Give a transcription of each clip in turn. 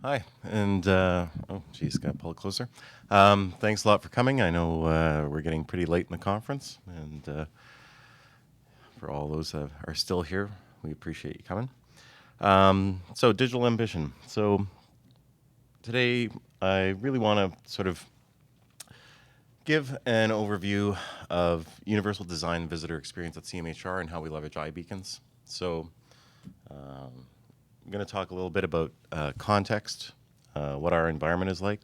Hi, and oh, geez, got to pull it closer. Thanks a lot for coming. I know we're getting pretty late in the conference, and for all those that are still here, we appreciate you coming. So, digital ambition. So, today I really want to sort of give an overview of universal design visitor experience at CMHR and how we leverage iBeacons. So, I'm going to talk a little bit about context, what our environment is like.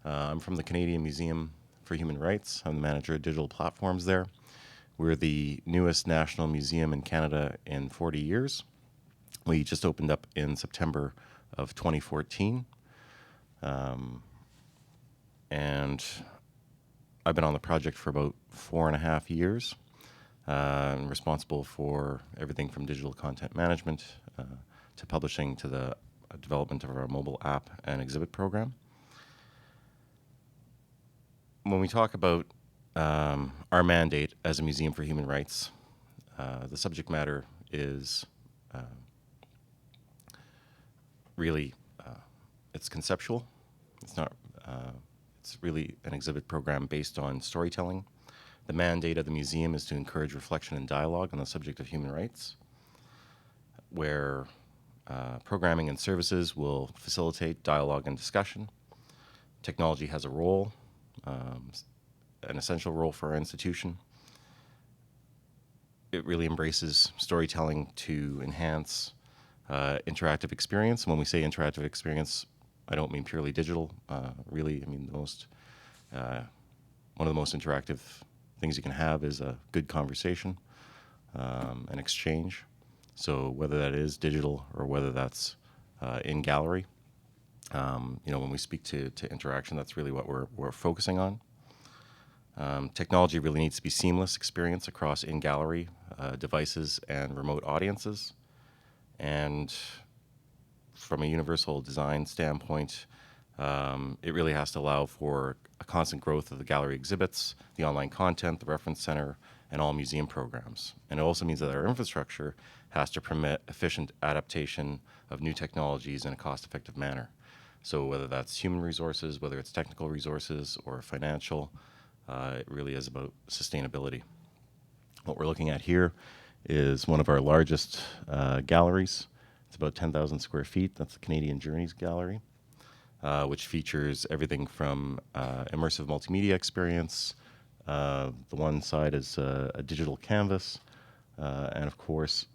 I'm from the Canadian Museum for Human Rights. I'm the manager of digital platforms there. We're the newest national museum in Canada in 40 years. We just opened up in September of 2014. And I've been on the project for about 4.5 years. I'm responsible for everything from digital content management to publishing to the development of our mobile app and exhibit program. When we talk about our mandate as a museum for human rights, the subject matter is really it's conceptual. It's not. It's really an exhibit program based on storytelling. The mandate of the museum is to encourage reflection and dialogue on the subject of human rights, where programming and services will facilitate dialogue and discussion. Technology has a role, an essential role for our institution. It really embraces storytelling to enhance interactive experience. And when we say interactive experience, I don't mean purely digital. Really, I mean one of the most interactive things you can have is a good conversation, an exchange. So whether that is digital or whether that's in gallery, when we speak to interaction, that's really what we're focusing on. Technology really needs to be seamless experience across in-gallery devices and remote audiences. And from a universal design standpoint, it really has to allow for a constant growth of the gallery exhibits, the online content, the reference center, and all museum programs. And it also means that our infrastructure has to permit efficient adaptation of new technologies in a cost-effective manner. So whether that's human resources, whether it's technical resources or financial, it really is about sustainability. What we're looking at here is one of our largest galleries. It's about 10,000 square feet. That's the Canadian Journeys Gallery, which features everything from immersive multimedia experience. The one side is a digital canvas, and of course,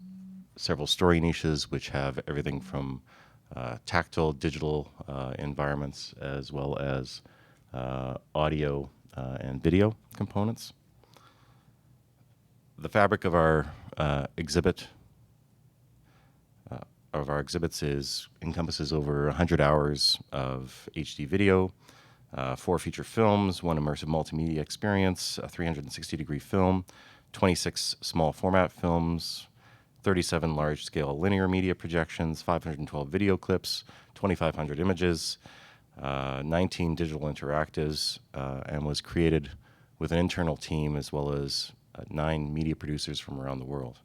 several story niches, which have everything from tactile digital environments as well as audio and video components. The fabric of our exhibits encompasses over 100 hours of HD video, 4 feature films, 1 immersive multimedia experience, a 360-degree film, 26 small format films, 37 large-scale linear media projections, 512 video clips, 2,500 images, 19 digital interactives, and was created with an internal team as well as 9 media producers from around the world.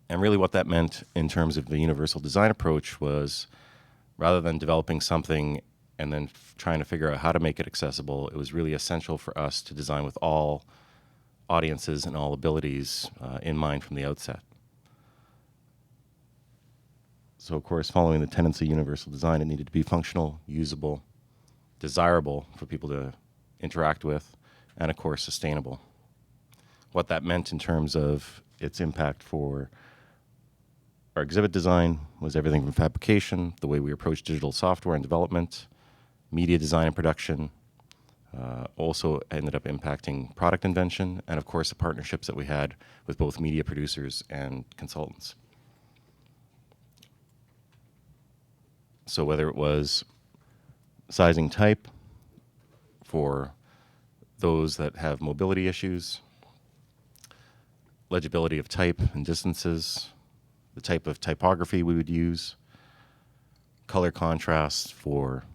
And really what that meant in terms of the universal design approach was, rather than developing something and then trying to figure out how to make it accessible, it was really essential for us to design with all audiences and all abilities in mind from the outset. So, of course, following the tenets of universal design, it needed to be functional, usable, desirable for people to interact with, and, of course, sustainable. What that meant in terms of its impact for our exhibit design was everything from fabrication, the way we approach digital software and development, media design and production, also ended up impacting product invention, and of course the partnerships that we had with both media producers and consultants. So whether it was sizing type for those that have mobility issues, legibility of type and distances, the type of typography we would use, color contrast for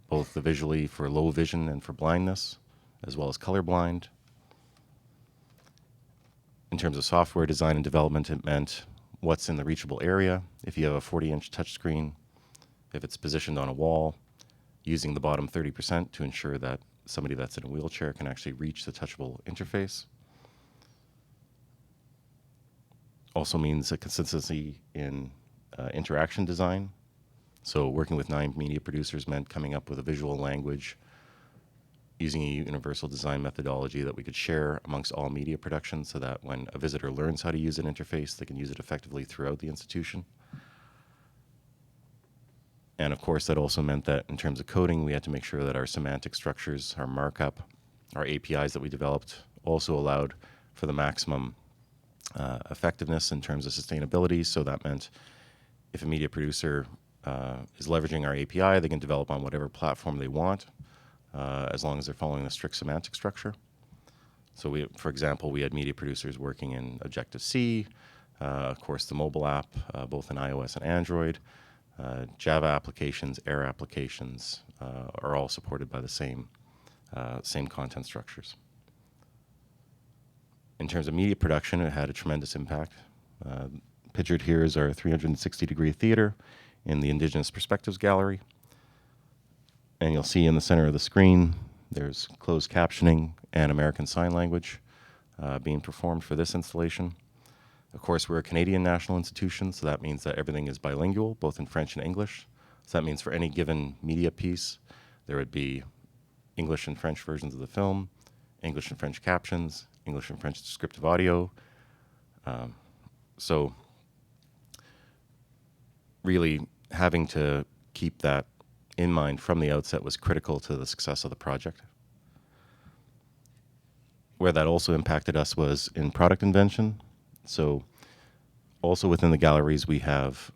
both the visually for low vision and for blindness, as well as colorblind. In terms of software design and development, it meant what's in the reachable area. If you have a 40-inch touchscreen, if it's positioned on a wall, using the bottom 30% to ensure that somebody that's in a wheelchair can actually reach the touchable interface. Also means a consistency in interaction design. So working with 9 media producers meant coming up with a visual language using a universal design methodology that we could share amongst all media productions so that when a visitor learns how to use an interface, they can use it effectively throughout the institution. And of course, that also meant that in terms of coding, we had to make sure that our semantic structures, our markup, our APIs that we developed also allowed for the maximum effectiveness in terms of sustainability. So that meant if a media producer is leveraging our API, they can develop on whatever platform they want, as long as they're following the strict semantic structure. So for example, we had media producers working in Objective-C, of course the mobile app, both in iOS and Android. Java applications, Air applications are all supported by the same content structures. In terms of media production, it had a tremendous impact. Pictured here is our 360-degree theater in the Indigenous Perspectives Gallery. And you'll see in the center of the screen, there's closed captioning and American Sign Language being performed for this installation. Of course, we're a Canadian national institution, so that means that everything is bilingual, both in French and English. So that means for any given media piece, there would be English and French versions of the film, English and French captions, English and French descriptive audio. So really having to keep that in mind from the outset was critical to the success of the project. Where that also impacted us was in product invention. So also within the galleries, we have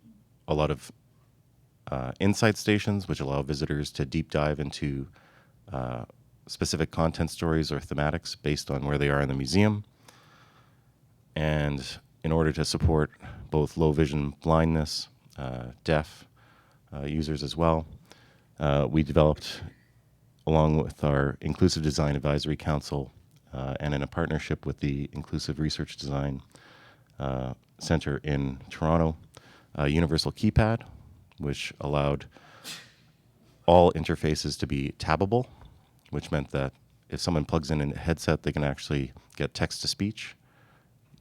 a lot of insight stations, which allow visitors to deep dive into specific content stories or thematics based on where they are in the museum. And in order to support both low vision blindness, deaf users as well, we developed, along with our Inclusive Design Advisory Council and in a partnership with the Inclusive Research Design Center in Toronto, Universal Keypad, which allowed all interfaces to be tabbable, which meant that if someone plugs in a headset, they can actually get text-to-speech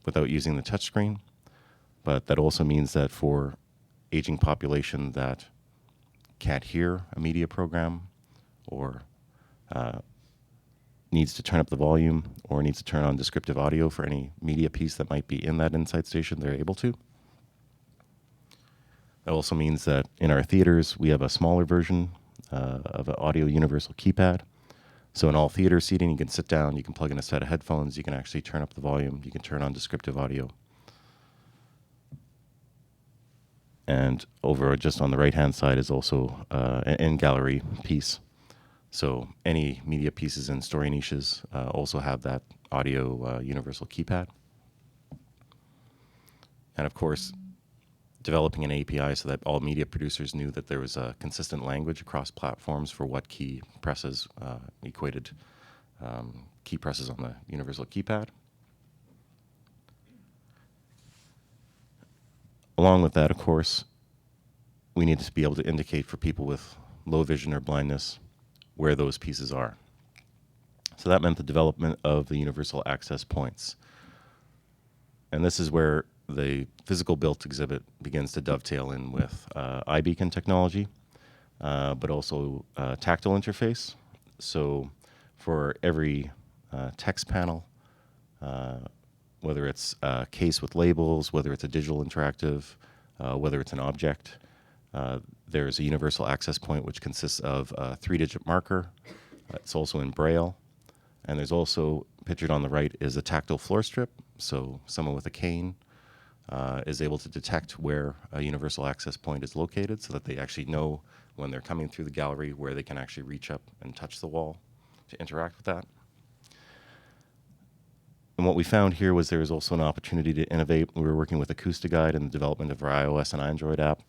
without using the touchscreen. But that also means that for aging population that can't hear a media program or needs to turn up the volume or needs to turn on descriptive audio for any media piece that might be in that insight station, they're able to. That also means that in our theaters, we have a smaller version of an audio universal keypad. So in all theater seating, you can sit down, you can plug in a set of headphones, you can actually turn up the volume, you can turn on descriptive audio. And over just on the right-hand side is also an in-gallery piece. So any media pieces in story niches also have that audio universal keypad. And of course, developing an API so that all media producers knew that there was a consistent language across platforms for what key presses equated key presses on the universal keypad. Along with that, of course, we needed to be able to indicate for people with low vision or blindness where those pieces are. So that meant the development of the universal access points. And this is where the physical built exhibit begins to dovetail in with iBeacon technology, but also tactile interface. So for every text panel, whether it's a case with labels, whether it's a digital interactive, whether it's an object, there's a universal access point which consists of a 3-digit marker. It's also in Braille. And there's also, pictured on the right, is a tactile floor strip. So someone with a cane is able to detect where a universal access point is located so that they actually know when they're coming through the gallery where they can actually reach up and touch the wall to interact with that. And what we found here was there was also an opportunity to innovate. We were working with AcoustiGuide in the development of our iOS and Android app.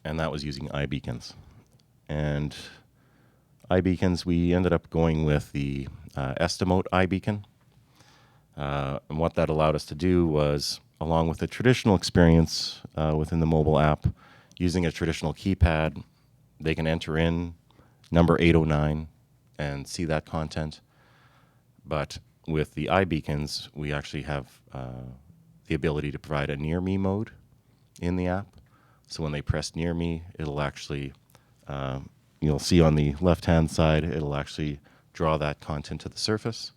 And that was using iBeacons. And iBeacons, we ended up going with the Estimable iBeacon. And what that allowed us to do was along with a traditional experience within the mobile app, using a traditional keypad, they can enter in number 809 and see that content. But with the iBeacons, we actually have the ability to provide a near me mode in the app. So when they press near me, it'll actually, you'll see on the left-hand side, it'll actually draw that content to the surface.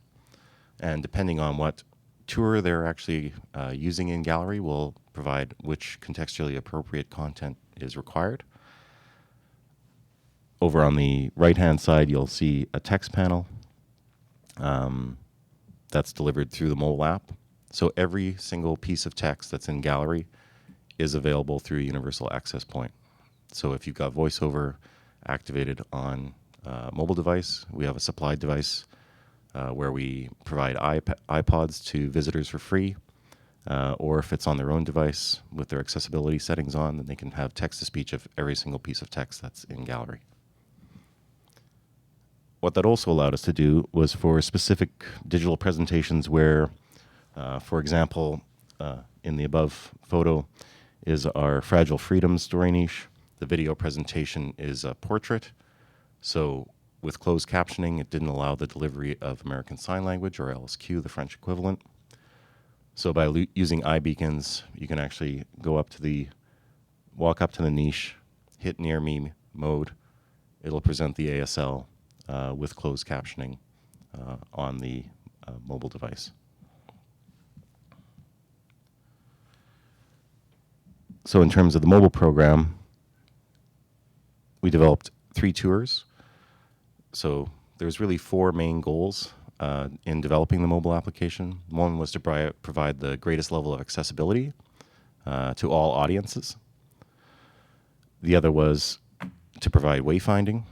And depending on what tour they're actually using in gallery, will provide which contextually appropriate content is required. Over on the right-hand side, you'll see a text panel that's delivered through the mobile app. So every single piece of text that's in gallery is available through a universal access point. So if you've got VoiceOver activated on a mobile device, we have a supplied device where we provide iPods to visitors for free, or if it's on their own device with their accessibility settings on, then they can have text-to-speech of every single piece of text that's in gallery. What that also allowed us to do was for specific digital presentations where, for example, in the above photo is our Fragile Freedoms story niche. The video presentation is a portrait. So with closed captioning, it didn't allow the delivery of American Sign Language, or LSQ, the French equivalent. So by using iBeacons, you can actually walk up to the niche, hit near me mode. It'll present the ASL with closed captioning on the mobile device. So in terms of the mobile program, we developed 3 tours. So there's really 4 main goals in developing the mobile application. One was to provide the greatest level of accessibility to all audiences. The other was to provide wayfinding.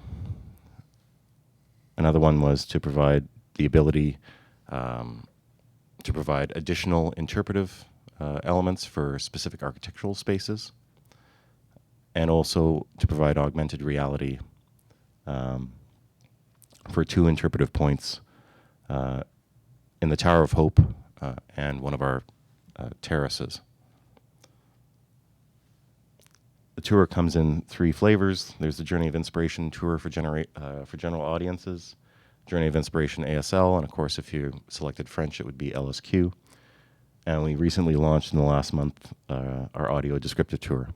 Another one was to provide the ability to provide additional interpretive elements for specific architectural spaces, and also to provide augmented reality for 2 interpretive points in the Tower of Hope and one of our terraces. The tour comes in 3 flavors. There's the Journey of Inspiration tour for general audiences, Journey of Inspiration ASL, and of course, if you selected French, it would be LSQ. And we recently launched in the last month our audio descriptive tour.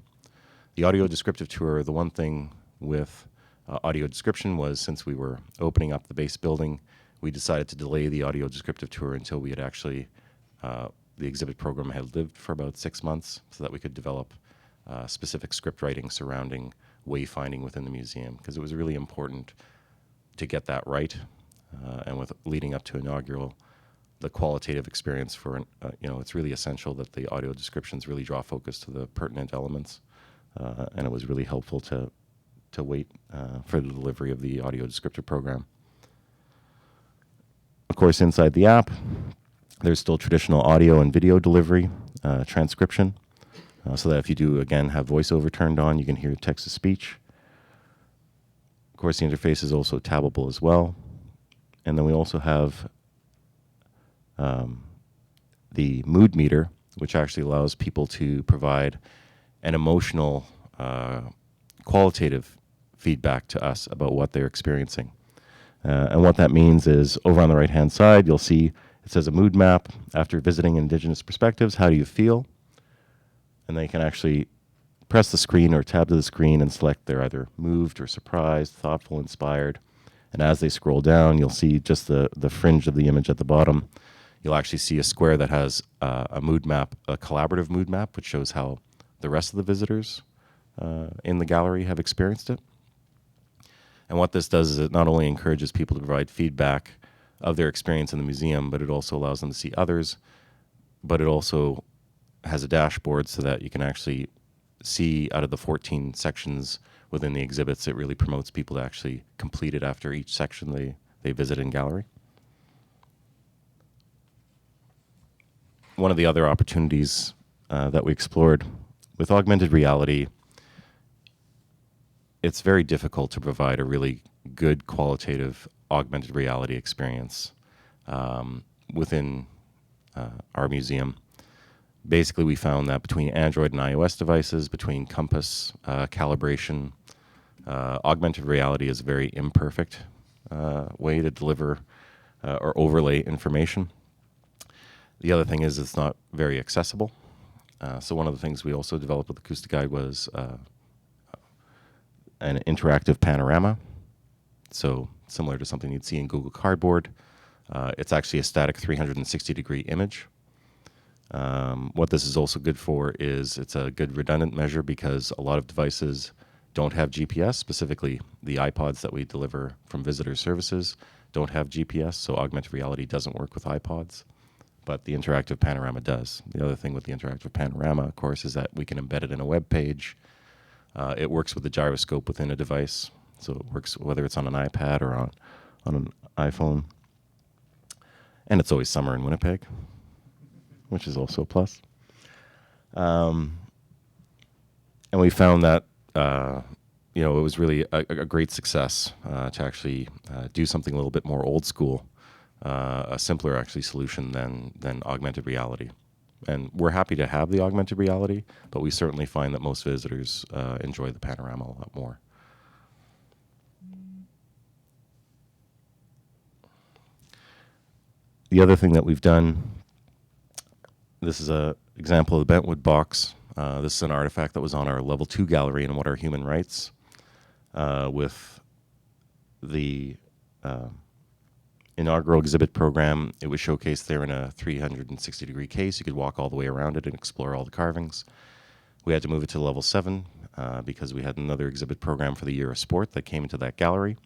The audio descriptive tour, the one thing with audio description was, since we were opening up the base building, we decided to delay the audio descriptive tour until we had actually, the exhibit program had lived for about 6 months, so that we could develop specific script writing surrounding wayfinding within the museum, because it was really important to get that right. And with leading up to inaugural, the qualitative experience for, it's really essential that the audio descriptions really draw focus to the pertinent elements. And it was really helpful to wait for the delivery of the audio descriptive program. Of course, inside the app, there's still traditional audio and video delivery, transcription, so that if you do, again, have VoiceOver turned on, you can hear text-to-speech. Of course, the interface is also tabbable as well. And then we also have the mood meter, which actually allows people to provide an emotional, qualitative feedback to us about what they're experiencing. And what that means is, over on the right-hand side, you'll see it says a mood map. After visiting Indigenous perspectives, how do you feel? And they can actually press the screen or tab to the screen and select they're either moved or surprised, thoughtful, inspired. And as they scroll down, you'll see just the fringe of the image at the bottom. You'll actually see a square that has a mood map, a collaborative mood map, which shows how the rest of the visitors in the gallery have experienced it. And what this does is it not only encourages people to provide feedback of their experience in the museum, but it also allows them to see others. But it also has a dashboard so that you can actually see out of the 14 sections within the exhibits. It really promotes people to actually complete it after each section they visit in gallery. One of the other opportunities that we explored with augmented reality, it's very difficult to provide a really good qualitative augmented reality experience within our museum. basically, we found that between Android and iOS devices, between compass calibration, augmented reality is a very imperfect way to deliver or overlay information. The other thing is it's not very accessible. So one of the things we also developed with Acoustic Guide was an interactive panorama. So similar to something you'd see in Google Cardboard. It's actually a static 360-degree image. What this is also good for is it's a good redundant measure because a lot of devices don't have GPS, specifically the iPods that we deliver from visitor services don't have GPS, so augmented reality doesn't work with iPods, but the interactive panorama does. The other thing with the interactive panorama, of course, is that we can embed it in a web page. It works with the gyroscope within a device, so it works whether it's on an iPad or on an iPhone. And it's always summer in Winnipeg, which is also a plus. And we found that it was really a great success to actually do something a little bit more old school, a simpler actually solution than augmented reality. And we're happy to have the augmented reality, but we certainly find that most visitors enjoy the panorama a lot more. The other thing that we've done, this is an example of the Bentwood box. This is an artifact that was on our level 2 gallery in What Are Human Rights with the inaugural exhibit program. It was showcased there in a 360-degree case. You could walk all the way around it and explore all the carvings. We had to move it to level 7 because we had another exhibit program for the Year of Sport that came into that gallery.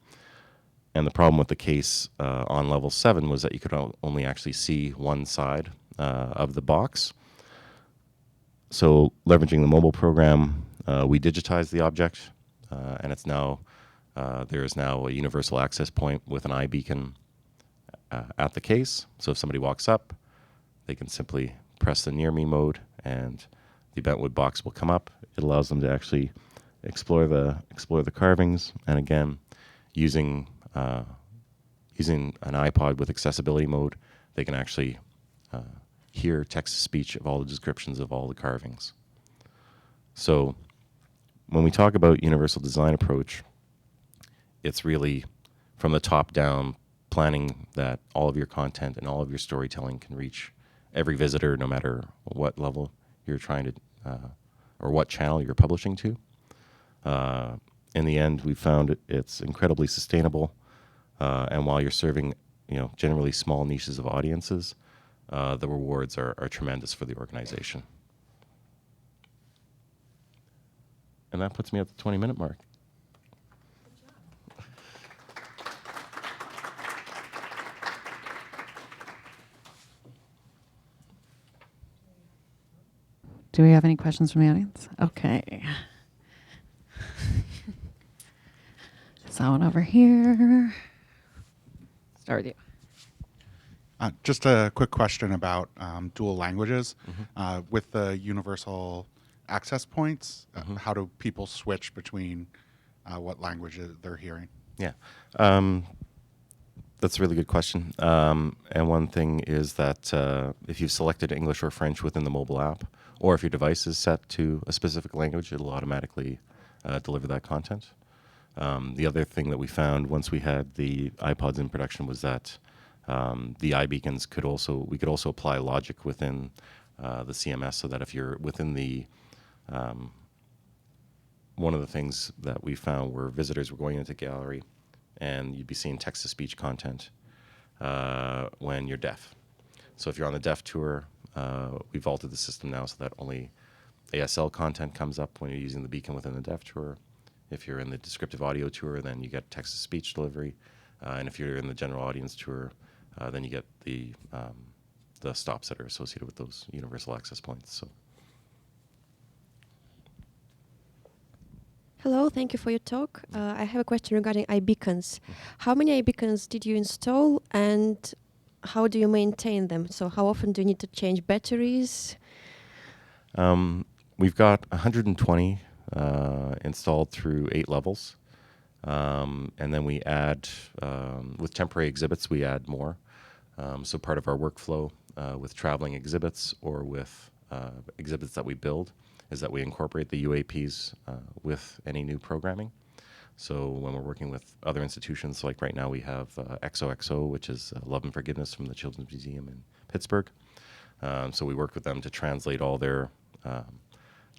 And the problem with the case on level 7 was that you could only actually see one side of the box. So leveraging the mobile program, we digitized the object, and it's now there is now a universal access point with an iBeacon at the case. So if somebody walks up, they can simply press the Near Me mode, and the Bentwood box will come up. It allows them to actually explore the carvings, and again, using an iPod with accessibility mode, they can actually hear text-to-speech of all the descriptions of all the carvings. So when we talk about universal design approach, it's really from the top down, planning that all of your content and all of your storytelling can reach every visitor, no matter what level you're trying to, or what channel you're publishing to. In the end, we found it's incredibly sustainable, and while you're serving, generally small niches of audiences, the rewards are tremendous for the organization. And that puts me at the 20-minute mark. Do we have any questions from the audience? Okay. Someone over here. Start with you. Just a quick question about dual languages. With the universal access points, how do people switch between what languages they're hearing? Yeah. That's a really good question. And one thing is that if you've selected English or French within the mobile app, or if your device is set to a specific language, it'll automatically deliver that content. The other thing that we found once we had the iPods in production was that the iBeacons we could also apply logic within the CMS, so that if you're within the one of the things that we found were visitors were going into gallery and you'd be seeing text-to-speech content when you're deaf. So if you're on the deaf tour, we've altered the system now so that only ASL content comes up when you're using the beacon within the deaf tour. If you're in the descriptive audio tour, then you get text-to-speech delivery. And if you're in the general audience tour, then you get the stops that are associated with those universal access points. So. Hello, thank you for your talk. I have a question regarding iBeacons. How many iBeacons did you install, and how do you maintain them? So how often do you need to change batteries? We've got 120 installed through 8 levels. And then we add, with temporary exhibits, we add more. So part of our workflow with traveling exhibits or with exhibits that we build is that we incorporate the UAPs with any new programming. So when we're working with other institutions, like right now we have XOXO, which is Love and Forgiveness from the Children's Museum in Pittsburgh. So we worked with them to translate all their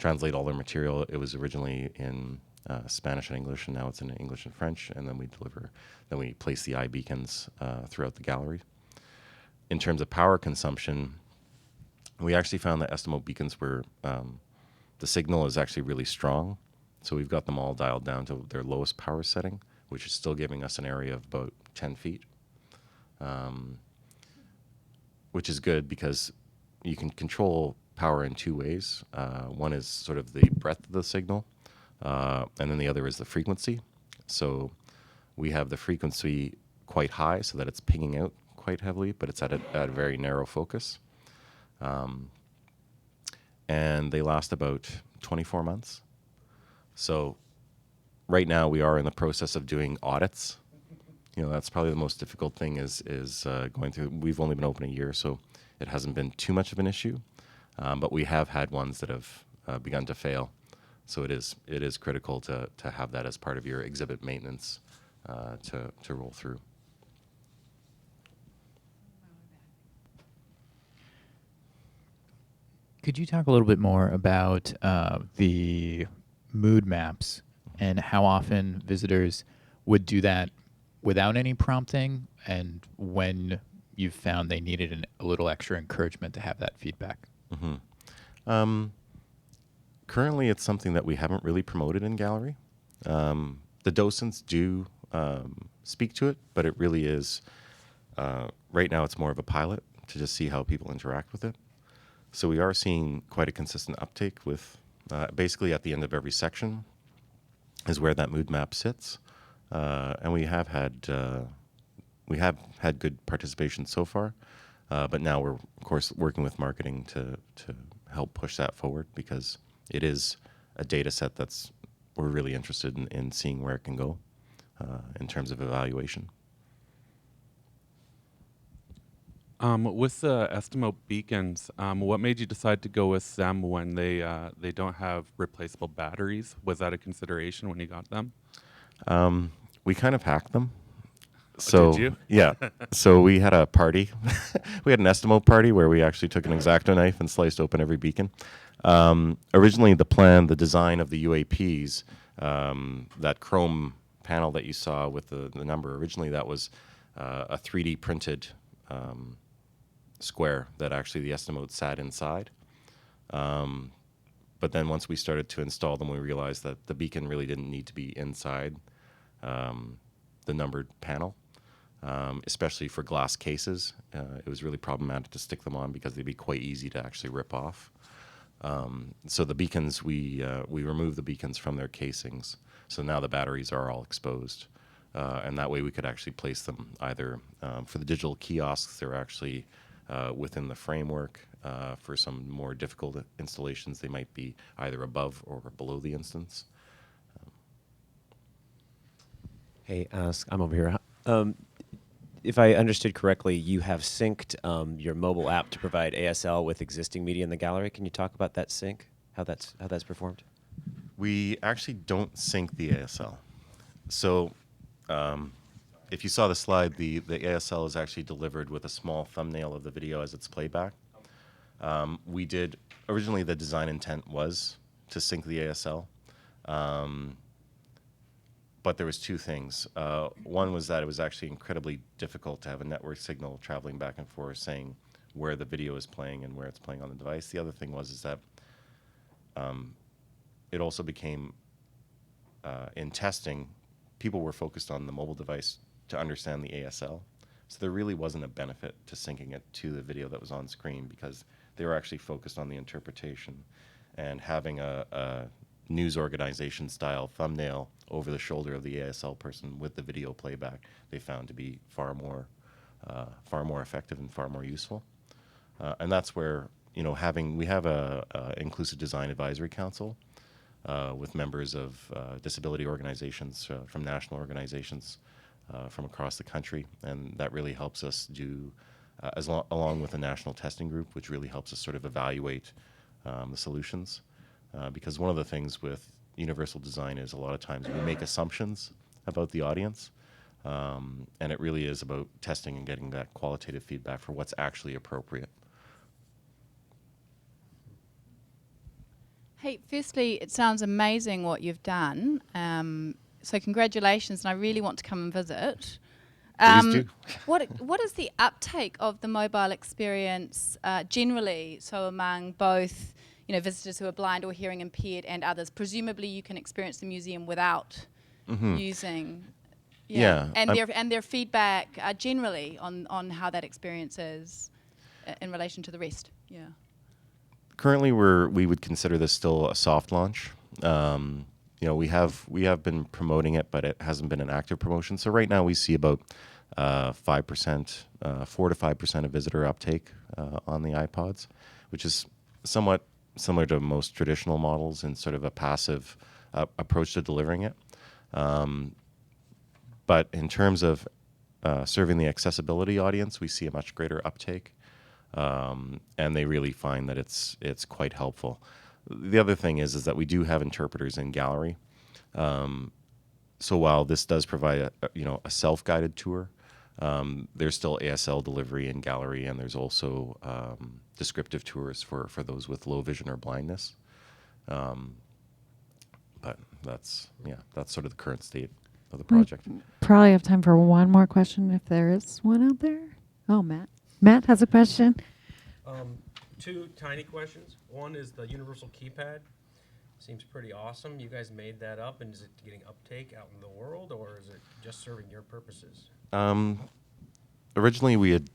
material. It was originally in Spanish and English, and now it's in English and French. And then we place the iBeacons throughout the gallery. In terms of power consumption, we actually found that Estimable beacons were the signal is actually really strong. So we've got them all dialed down to their lowest power setting, which is still giving us an area of about 10 feet, which is good because you can control power in two ways. One is sort of the breadth of the signal, and then the other is the frequency. So we have the frequency quite high so that it's pinging out quite heavily, but it's at a very narrow focus. And they last about 24 months. So right now we are in the process of doing audits. That's probably the most difficult thing is going through. We've only been open a year, so it hasn't been too much of an issue. But we have had ones that have begun to fail. So it is critical to have that as part of your exhibit maintenance to roll through. Could you talk a little bit more about the mood maps and how often visitors would do that without any prompting, and when you've found they needed a little extra encouragement to have that feedback? Mm-hmm. Currently, it's something that we haven't really promoted in gallery. The docents do speak to it, but it really is, right now it's more of a pilot to just see how people interact with it. So we are seeing quite a consistent uptake with basically at the end of every section is where that mood map sits. And we have had good participation so far, but now we're, of course, working with marketing to help push that forward because it is a data set we're really interested in seeing where it can go in terms of evaluation. With the Estimable beacons, what made you decide to go with them when they don't have replaceable batteries? Was that a consideration when you got them? We kind of hacked them. So, did you? Yeah. So we had a party. We had an Estimable party where we actually took an X-Acto knife and sliced open every beacon. Originally, the design of the UAPs, that chrome panel that you saw with the number, originally that was a 3D printed square that actually the Estimable sat inside. But then once we started to install them, we realized that the beacon really didn't need to be inside the numbered panel, especially for glass cases. It was really problematic to stick them on because they'd be quite easy to actually rip off. So the beacons, we removed the beacons from their casings. So now the batteries are all exposed. And that way we could actually place them either for the digital kiosks, they're actually within the framework. For some more difficult installations, they might be either above or below the instance. Hey, I'm over here. If I understood correctly, you have synced your mobile app to provide ASL with existing media in the gallery. Can you talk about that sync? How that's performed? We actually don't sync the ASL. So if you saw the slide, the ASL is actually delivered with a small thumbnail of the video as its playback. Originally the design intent was to sync the ASL. But there was two things. One was that it was actually incredibly difficult to have a network signal traveling back and forth saying where the video is playing and where it's playing on the device. The other thing was that it also became, in testing, people were focused on the mobile device to understand the ASL. So there really wasn't a benefit to syncing it to the video that was on screen because they were actually focused on the interpretation. And having a news organization style thumbnail over the shoulder of the ASL person with the video playback, they found to be far more effective and far more useful. And that's where, we have a inclusive design advisory council with members of disability organizations from national organizations from across the country, and that really helps us do, along with a national testing group, which really helps us sort of evaluate the solutions. Because one of the things with universal design is a lot of times we make assumptions about the audience, and it really is about testing and getting that qualitative feedback for what's actually appropriate. Hey, firstly, it sounds amazing what you've done. So congratulations, and I really want to come and visit. Please do. What is the uptake of the mobile experience generally? So among both, visitors who are blind or hearing impaired and others. Presumably, you can experience the museum without using. Yeah, and their feedback generally on how that experience is in relation to the rest. Yeah. Currently, we would consider this still a soft launch. We have been promoting it, but it hasn't been an active promotion. So right now we see about 5%, 4 to 5% of visitor uptake on the iPods, which is somewhat similar to most traditional models in sort of a passive approach to delivering it. But in terms of serving the accessibility audience, we see a much greater uptake, and they really find that it's quite helpful. The other thing is that we do have interpreters in gallery. So while this does provide a self-guided tour, there's still ASL delivery in gallery, and there's also descriptive tours for those with low vision or blindness. But that's sort of the current state of the project. Probably have time for one more question if there is one out there. Oh, Matt. Matt has a question. Two tiny questions. One is the universal keypad. Seems pretty awesome. You guys made that up, and is it getting uptake out in the world, or is it just serving your purposes? Originally, we had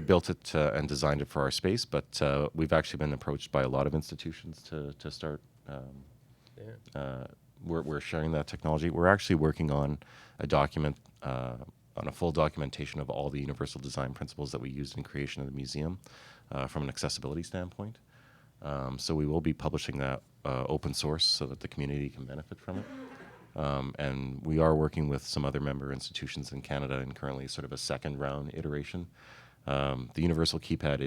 built it and designed it for our space, but we've actually been approached by a lot of institutions to start. We're sharing that technology. We're actually working on a document, on a full documentation of all the universal design principles that we used in creation of the museum from an accessibility standpoint. So we will be publishing that open source so that the community can benefit from it. And we are working with some other member institutions in Canada and currently sort of a second round iteration. The universal keypad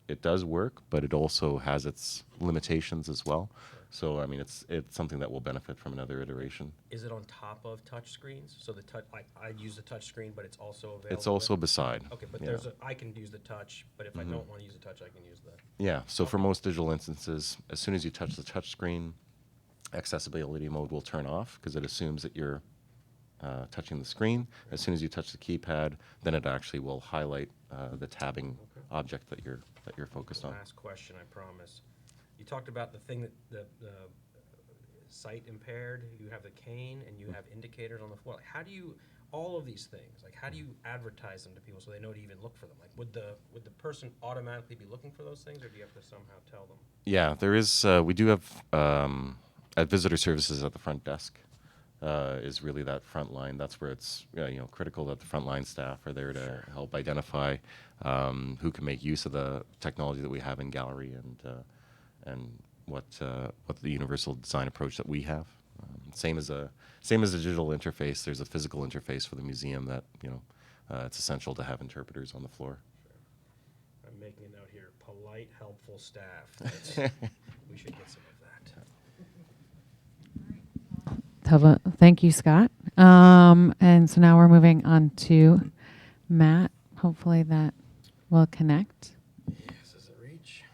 it does work, but it also has its limitations as well. So, it's something that will benefit from another iteration. Is it on top of touch screens? So the touch, I use the touch screen, but it's also available. It's also beside. Okay, but I can use the touch, but if I don't want to use the touch, I can use the. Yeah. So for most digital instances, as soon as you touch the touch screen, accessibility mode will turn off because it assumes that you're touching the screen. As soon as you touch the keypad, then it actually will highlight the tabbing object that you're focused on. Last question, I promise. You talked about the thing that the sight impaired. You have the cane and you have indicators on the floor. How do you all of these things? How do you advertise them to people so they know to even look for them? Would the person automatically be looking for those things, or do you have to somehow tell them? Yeah, there is. We do have at visitor services at the front desk. Is really that front line. That's where it's critical that the frontline staff are there to help identify who can make use of the technology that we have in gallery and what the universal design approach that we have. Same as a digital interface. There's a physical interface for the museum that it's essential to have interpreters on the floor. Sure. I'm making a note here. Polite, helpful staff. We should get some of that. Thank you, Scott. And so now we're moving on to Matt. Hopefully that will connect. Yes, does it reach?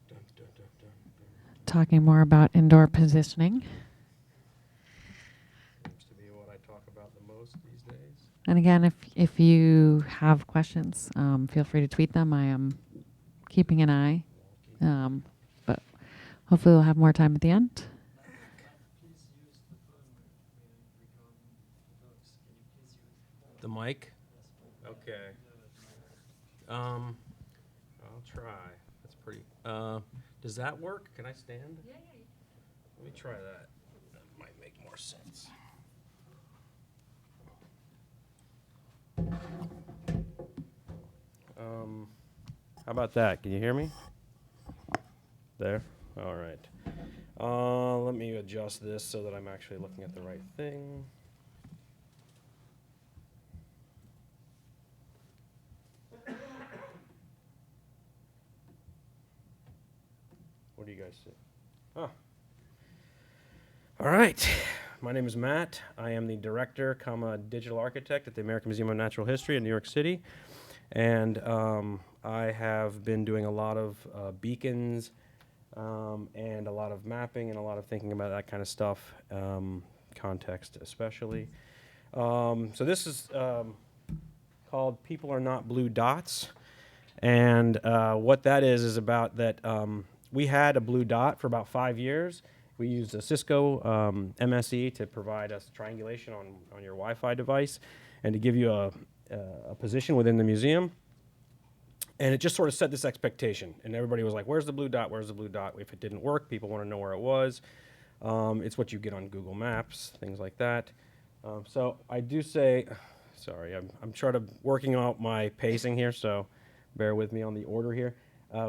Dun, dun, dun, dun, dun. Talking more about indoor positioning. Seems to be what I talk about the most these days. And again, if you have questions, feel free to tweet them. I am keeping an eye, but hopefully we'll have more time at the end. The mic? Okay. I'll try. That's pretty. Does that work? Can I stand? Yeah. Let me try that. That might make more sense. How about that? Can you hear me? There? All right. Let me adjust this so that I'm actually looking at the right thing. What do you guys see? All right. My name is Matt. I am the director, digital architect at the American Museum of Natural History in New York City. And I have been doing a lot of beacons and a lot of mapping and a lot of thinking about that kind of stuff, context especially. So this is called People Are Not Blue Dots. And what that is about that we had a blue dot for about 5 years. We used a Cisco MSE to provide us triangulation on your Wi-Fi device and to give you a position within the museum. And it just sort of set this expectation. And everybody was like, where's the blue dot? Where's the blue dot? If it didn't work, people want to know where it was. It's what you get on Google Maps, things like that. So I do say, sorry, I'm sort of working out my pacing here, so bear with me on the order here.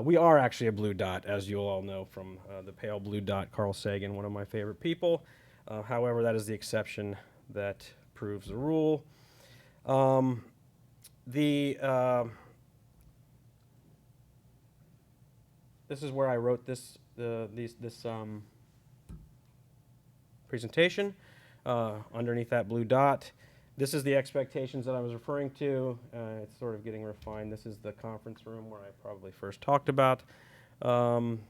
We are actually a blue dot, as you'll all know from the pale blue dot, Carl Sagan, one of my favorite people. However, that is the exception that proves the rule. This is where I wrote this presentation. Underneath that blue dot, this is the expectations that I was referring to. It's sort of getting refined. This is the conference room where I probably first talked about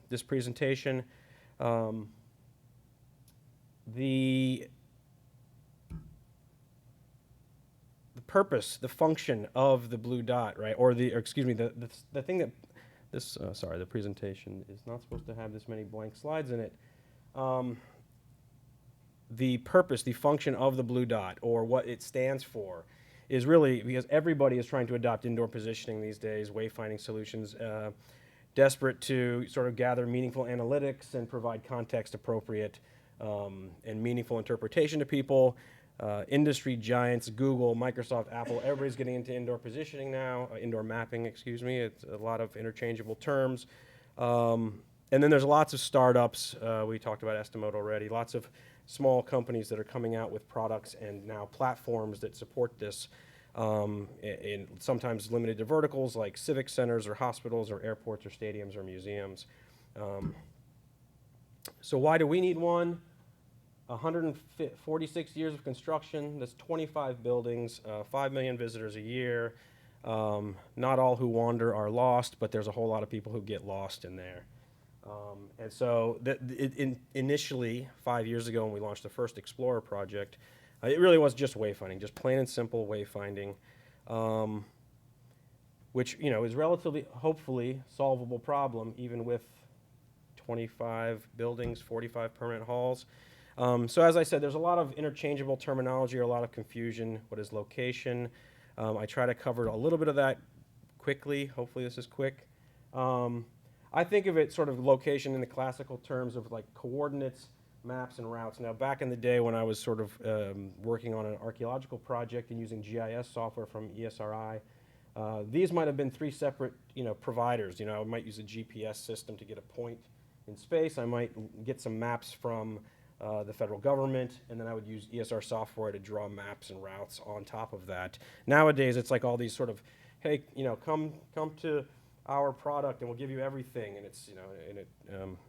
this presentation. The purpose, the function of the blue dot, right? Or excuse me, the thing that sorry, the presentation is not supposed to have this many blank slides in it. The purpose, the function of the blue dot, or what it stands for, is really because everybody is trying to adopt indoor positioning these days, wayfinding solutions, desperate to sort of gather meaningful analytics and provide context-appropriate and meaningful interpretation to people. Industry giants, Google, Microsoft, Apple, everybody's getting into indoor positioning now, indoor mapping, excuse me. It's a lot of interchangeable terms. And then there's lots of startups. We talked about Estimable already. Lots of small companies that are coming out with products and now platforms that support this in sometimes limited to verticals like civic centers or hospitals or airports or stadiums or museums. So why do we need one? 146 years of construction, that's 25 buildings, 5 million visitors a year. Not all who wander are lost, but there's a whole lot of people who get lost in there. And so initially, 5 years ago when we launched the first Explorer project, it really was just wayfinding, just plain and simple wayfinding, which is relatively, hopefully, solvable problem, even with 25 buildings, 45 permanent halls. So as I said, there's a lot of interchangeable terminology or a lot of confusion. What is location? I try to cover a little bit of that quickly. Hopefully this is quick. I think of it sort of location in the classical terms of like coordinates, maps, and routes. Now, back in the day when I was sort of working on an archaeological project and using GIS software from ESRI, these might have been 3 separate providers. I might use a GPS system to get a point in space. I might get some maps from the federal government, and then I would use ESR software to draw maps and routes on top of that. Nowadays, it's like all these sort of, hey, come to our product and we'll give you everything, and it's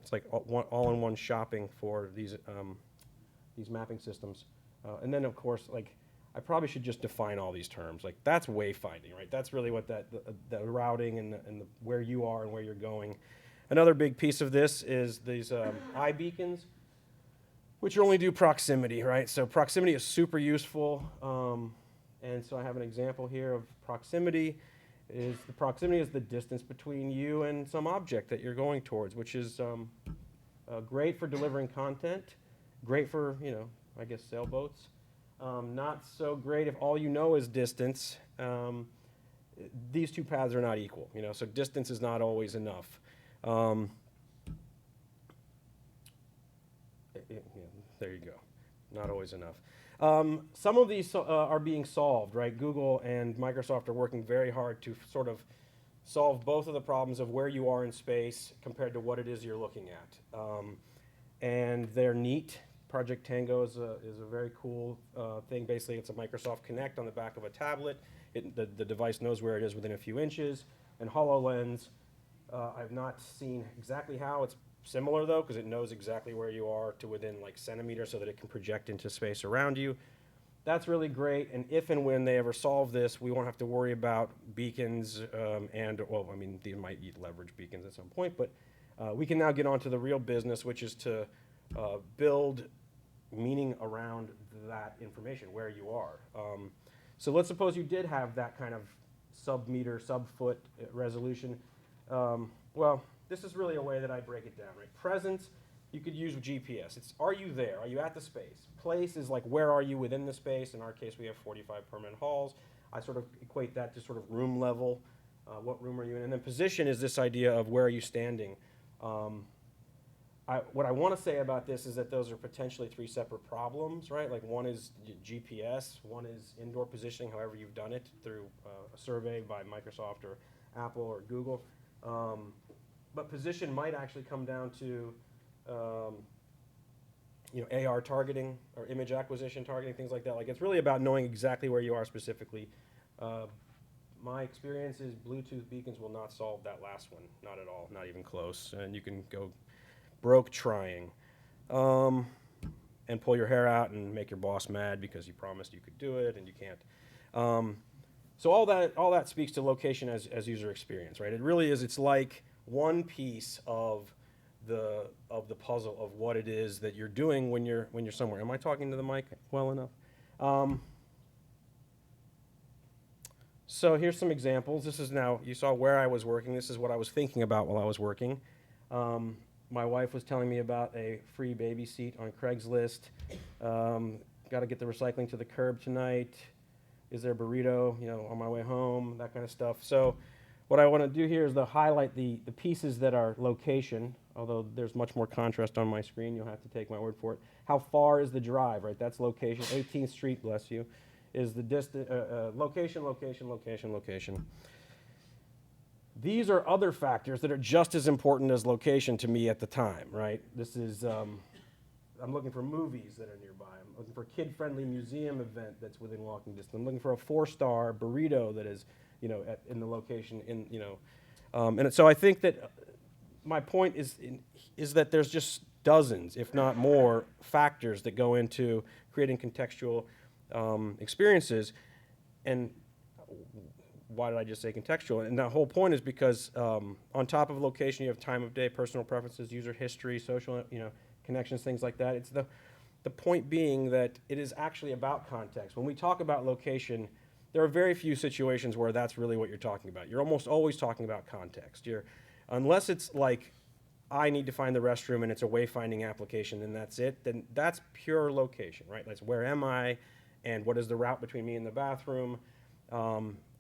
it's like all-in-one shopping for these mapping systems. And then of course, like, I probably should just define all these terms. Like, that's wayfinding, right? That's really what the routing and the where you are and where you're going. Another big piece of this is these iBeacons, which only do proximity, right? So proximity is super useful. And so I have an example here of proximity. Proximity is the distance between you and some object that you're going towards, which is great for delivering content, great for, I guess, sailboats. Not so great if all you know is distance. These 2 paths are not equal, so distance is not always enough. There you go. Not always enough. Some of these are being solved, right? Google and Microsoft are working very hard to sort of solve both of the problems of where you are in space compared to what it is you're looking at. and they're neat. Project Tango is a very cool thing. Basically, it's a Microsoft Connect on the back of a tablet. The device knows where it is within a few inches. And HoloLens, I've not seen exactly how. It's similar, though, because it knows exactly where you are to within like centimeters so that it can project into space around you. That's really great, and if and when they ever solve this, we won't have to worry about beacons well, I mean, they might leverage beacons at some point, but we can now get on to the real business, which is to build meaning around that information, where you are. So let's suppose you did have that kind of sub-meter, sub-foot resolution. Well, this is really a way that I break it down, right? Presence, you could use GPS. It's, are you there? Are you at the space? Place is like, where are you within the space? In our case, we have 45 permanent halls. I sort of equate that to sort of room level. What room are you in? And then position is this idea of where are you standing? What I want to say about this is that those are potentially three separate problems, right? Like one is GPS, one is indoor positioning, however you've done it through a survey by Microsoft or Apple or Google. But position might actually come down to AR targeting or image acquisition targeting, things like that. Like it's really about knowing exactly where you are specifically. My experience is Bluetooth beacons will not solve that last one, not at all, not even close. And you can go broke trying. And pull your hair out and make your boss mad because you promised you could do it and you can't. So all that speaks to location as user experience, right? It really is. It's like one piece of the puzzle of what it is that you're doing when you're somewhere. Am I talking to the mic well enough? So here's some examples. This is now, you saw where I was working. This is what I was thinking about while I was working. My wife was telling me about a free baby seat on Craigslist. Got to get the recycling to the curb tonight. Is there a burrito, on my way home, that kind of stuff. So what I want to do here is to highlight the pieces that are location, although there's much more contrast on my screen. You'll have to take my word for it. How far is the drive, right? That's location. 18th Street, bless you, is the distance, location, location, location, location. These are other factors that are just as important as location to me at the time, right? This is, I'm looking for movies that are nearby. I'm looking for a kid-friendly museum event that's within walking distance. I'm looking for a 4-star burrito that is, in the location, and so I think that my point is that there's just dozens, if not more, factors that go into creating contextual experiences. And why did I just say contextual? And the whole point is because on top of location, you have time of day, personal preferences, user history, social, connections, things like that. It's the point being that it is actually about context. When we talk about location, there are very few situations where that's really what you're talking about. You're almost always talking about context. Unless it's like, I need to find the restroom and it's a wayfinding application and that's it, then that's pure location, right? That's where am I and what is the route between me and the bathroom.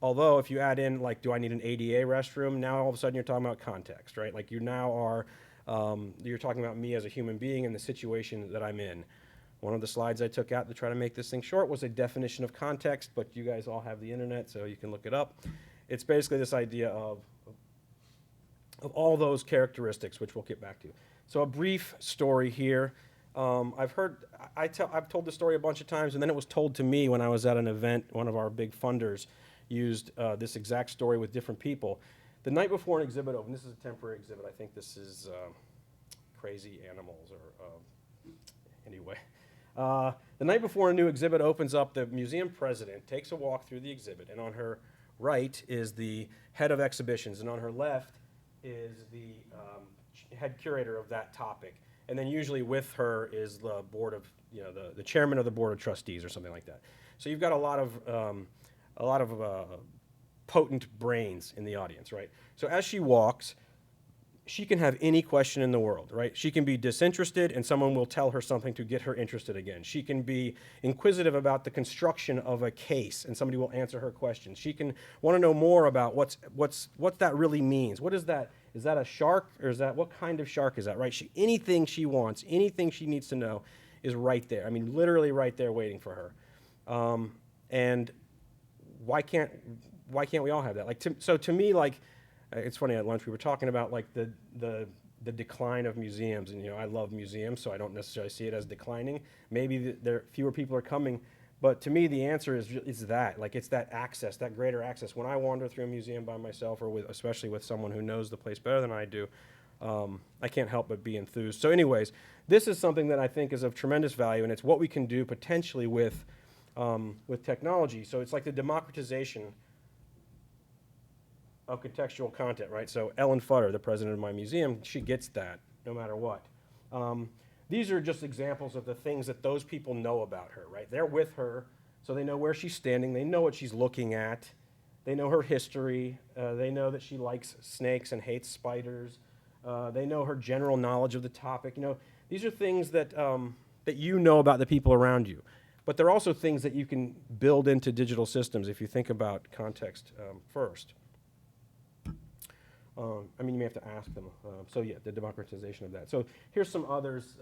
Although if you add in, like, do I need an ADA restroom? Now all of a sudden you're talking about context, right? Like you now are, you're talking about me as a human being and the situation that I'm in. One of the slides I took out to try to make this thing short was a definition of context, but you guys all have the internet, so you can look it up. It's basically this idea of all those characteristics, which we'll get back to. So a brief story here. I've told the story a bunch of times, and then it was told to me when I was at an event. One of our big funders used this exact story with different people. The night before an exhibit opened, this is a temporary exhibit. I think this is Crazy Animals or anyway. The night before a new exhibit opens up, the museum president takes a walk through the exhibit, and on her right is the head of exhibitions, and on her left is the head curator of that topic. And then usually with her is the board of, the chairman of the board of trustees or something like that. So you've got a lot of potent brains in the audience, right? So as she walks, she can have any question in the world, right? She can be disinterested and someone will tell her something to get her interested again. She can be inquisitive about the construction of a case and somebody will answer her questions. She can want to know more about what that really means. What is that? Is that a shark or what kind of shark is that, right? Anything she wants, anything she needs to know is right there. I mean, literally right there waiting for her. And why can't we all have that? So to me, like, it's funny, at lunch we were talking about like the the decline of museums. And, I love museums, so I don't necessarily see it as declining. Maybe there fewer people are coming. But to me, the answer is that. Like, it's that access, that greater access. When I wander through a museum by myself, or especially with someone who knows the place better than I do, I can't help but be enthused. So anyways, this is something that I think is of tremendous value, and it's what we can do potentially with technology. So it's like the democratization of contextual content, right? So Ellen Futter, the president of my museum, she gets that no matter what. These are just examples of the things that those people know about her, right? They're with her, so they know where she's standing. They know what she's looking at. They know her history. They know that she likes snakes and hates spiders. They know her general knowledge of the topic. These are things that you know about the people around you. But they're also things that you can build into digital systems if you think about context first. You may have to ask them. So yeah, the democratization of that. So here's some others.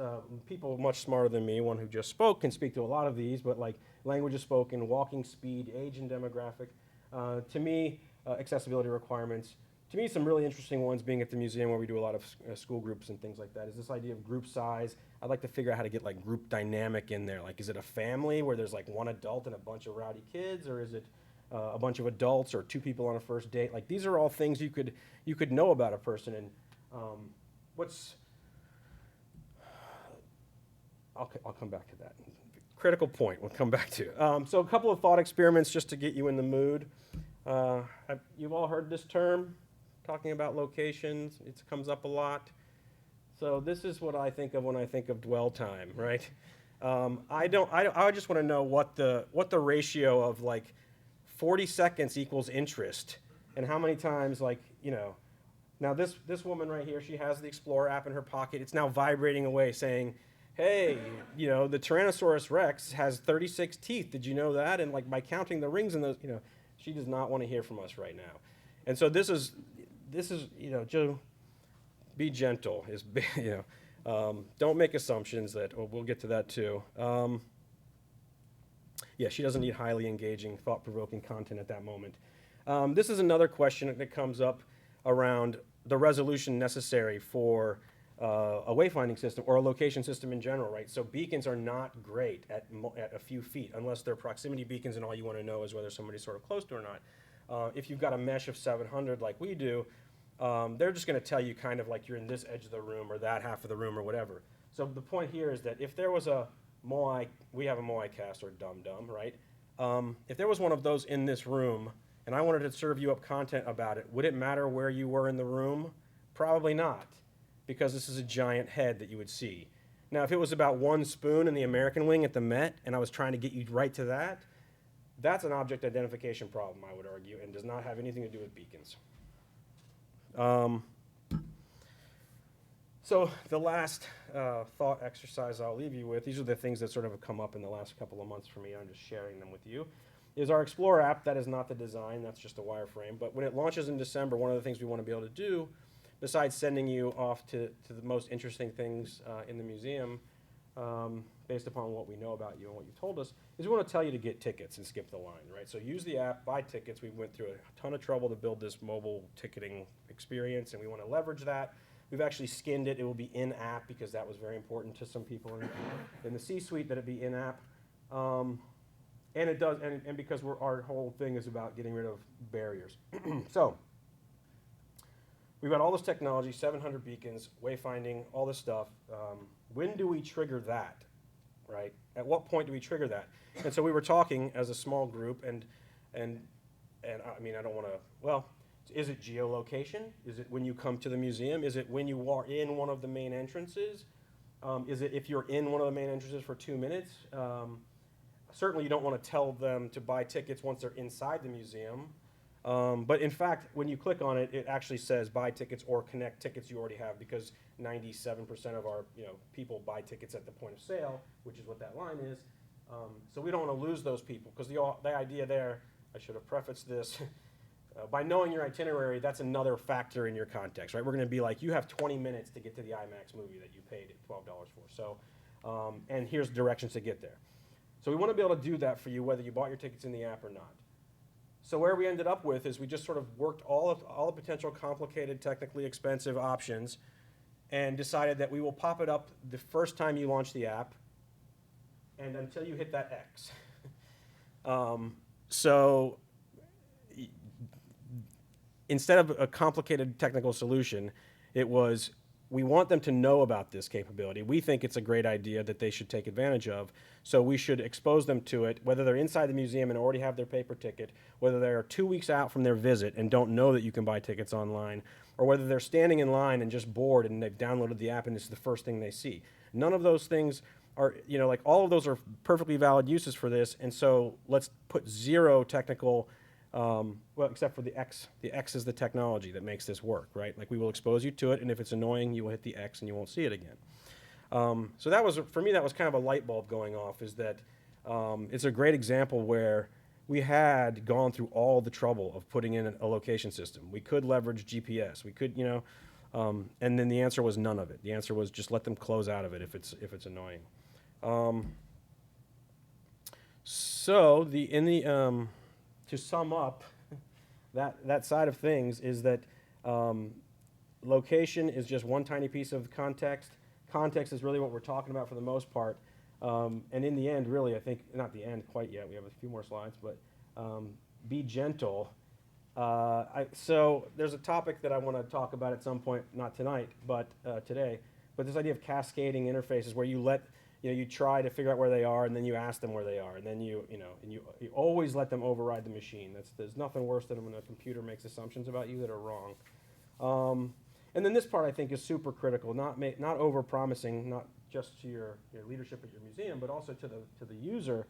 People much smarter than me, one who just spoke, can speak to a lot of these, but like languages spoken, walking speed, age and demographic. To me, accessibility requirements. To me, some really interesting ones, being at the museum where we do a lot of school groups and things like that, is this idea of group size. I'd like to figure out how to get like group dynamic in there. Like, is it a family where there's like one adult and a bunch of rowdy kids, or is it a bunch of adults or two people on a first date? Like, these are all things you could know about a person. And I'll come back to that. Critical point we'll come back to. So a couple of thought experiments just to get you in the mood. You've all heard this term, talking about locations. It comes up a lot. So this is what I think of when I think of dwell time, right? I just want to know what the ratio of like 40 seconds equals interest, and how many times, like, now this woman right here, she has the Explorer app in her pocket. It's now vibrating away saying, hey, the Tyrannosaurus Rex has 36 teeth. Did you know that? And like, by counting the rings in those, she does not want to hear from us right now. And so this is Joe, be gentle. Don't make assumptions we'll get to that too. Yeah, she doesn't need highly engaging, thought-provoking content at that moment. This is another question that comes up around the resolution necessary for a wayfinding system or a location system in general, right? So beacons are not great at a few feet, unless they're proximity beacons and all you want to know is whether somebody's sort of close to or not. If you've got a mesh of 700 like we do, they're just going to tell you kind of like you're in this edge of the room or that half of the room or whatever. So the point here is that if there was a Moai, we have a Moai cast or dum-dum, right? If there was one of those in this room and I wanted to serve you up content about it, would it matter where you were in the room? Probably not, because this is a giant head that you would see. Now, if it was about one spoon in the American wing at the Met and I was trying to get you right to that, that's an object identification problem, I would argue, and does not have anything to do with beacons. So the last thought exercise I'll leave you with, these are the things that sort of have come up in the last couple of months for me, I'm just sharing them with you, is our Explorer app. That is not the design, that's just a wireframe. But when it launches in December, one of the things we want to be able to do, besides sending you off to the most interesting things in the museum, based upon what we know about you and what you've told us, is we want to tell you to get tickets and skip the line, right? So use the app, buy tickets. We went through a ton of trouble to build this mobile ticketing experience, and we want to leverage that. We've actually skinned it. It will be in-app because that was very important to some people in the C-suite that it be in-app. And it does, and because our whole thing is about getting rid of barriers. So we've got all this technology, 700 beacons, wayfinding, all this stuff. When do we trigger that, right? At what point do we trigger that? And so we were talking as a small group, and I mean, I don't want to, well, is it geolocation? Is it when you come to the museum? Is it when you are in one of the main entrances? Is it if you're in one of the main entrances for 2 minutes? Certainly you don't want to tell them to buy tickets once they're inside the museum. But in fact, when you click on it, it actually says buy tickets or connect tickets you already have, because 97% of our people buy tickets at the point of sale, which is what that line is. So we don't want to lose those people, because the idea there, I should have prefaced this, by knowing your itinerary, that's another factor in your context, right? We're going to be like, you have 20 minutes to get to the IMAX movie that you paid $12 for. So, and here's directions to get there. So we want to be able to do that for you, whether you bought your tickets in the app or not. So where we ended up with is we just sort of worked all the potential complicated, technically expensive options and decided that we will pop it up the first time you launch the app and until you hit that X. So instead of a complicated technical solution, it was, we want them to know about this capability. We think it's a great idea that they should take advantage of. So we should expose them to it, whether they're inside the museum and already have their paper ticket, whether they're 2 weeks out from their visit and don't know that you can buy tickets online, or whether they're standing in line and just bored and they've downloaded the app and this is the first thing they see. None of those things are, like all of those are perfectly valid uses for this. And so let's put zero technical, well, except for the X. The X is the technology that makes this work, right? Like we will expose you to it, and if it's annoying, you will hit the X and you won't see it again. So that was, for me, that was kind of a light bulb going off, is that it's a great example where we had gone through all the trouble of putting in a location system. We could leverage GPS. We could, and then the answer was none of it. The answer was just let them close out of it if it's annoying. So to sum up that side of things is that location is just one tiny piece of context. Context is really what we're talking about for the most part. And in the end, really, I think, not the end quite yet, we have a few more slides, but be gentle. So there's a topic that I want to talk about at some point, not tonight, but today, but this idea of cascading interfaces where you let, you try to figure out where they are, and then you ask them where they are, and then you always let them override the machine. There's nothing worse than when a computer makes assumptions about you that are wrong. And then this part I think is super critical, not over-promising, not just to your leadership at your museum, but also to the user,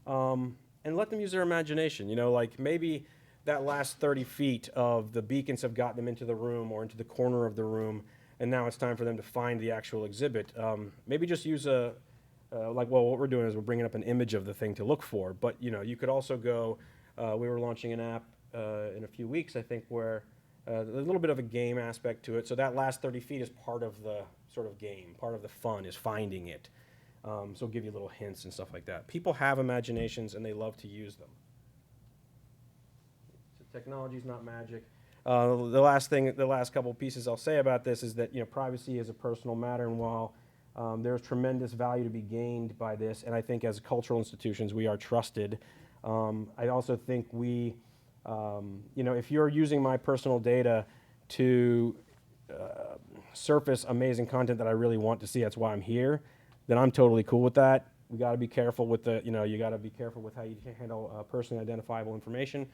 and let them use their imagination. Like maybe that last 30 feet of the beacons have gotten them into the room or into the corner of the room, and now it's time for them to find the actual exhibit. Maybe just use what we're doing is we're bringing up an image of the thing to look for, but you could also go, we were launching an app in a few weeks, I think, where there's a little bit of a game aspect to it. So that last 30 feet is part of the sort of game, part of the fun is finding it. So it'll give you little hints and stuff like that. People have imaginations and they love to use them. So technology's not magic. The last couple pieces I'll say about this is that privacy is a personal matter, and while there's tremendous value to be gained by this, and I think as cultural institutions we are trusted, I also think we, if you're using my personal data to surface amazing content that I really want to see, that's why I'm here, then I'm totally cool with that. We got to be careful with you got to be careful with how you handle personally identifiable information.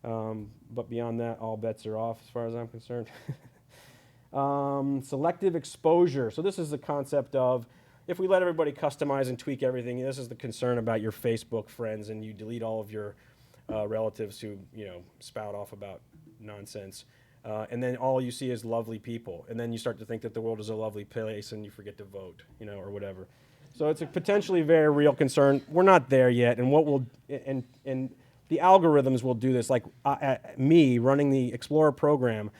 But beyond that, all bets are off as far as I'm concerned. Selective exposure. So this is the concept of, if we let everybody customize and tweak everything, this is the concern about your Facebook friends, and you delete all of your relatives who spout off about nonsense, and then all you see is lovely people, and then you start to think that the world is a lovely place, and you forget to vote, or whatever. So it's a potentially very real concern. We're not there yet, and what we'll and the algorithms will do this. Like me running the Explorer program,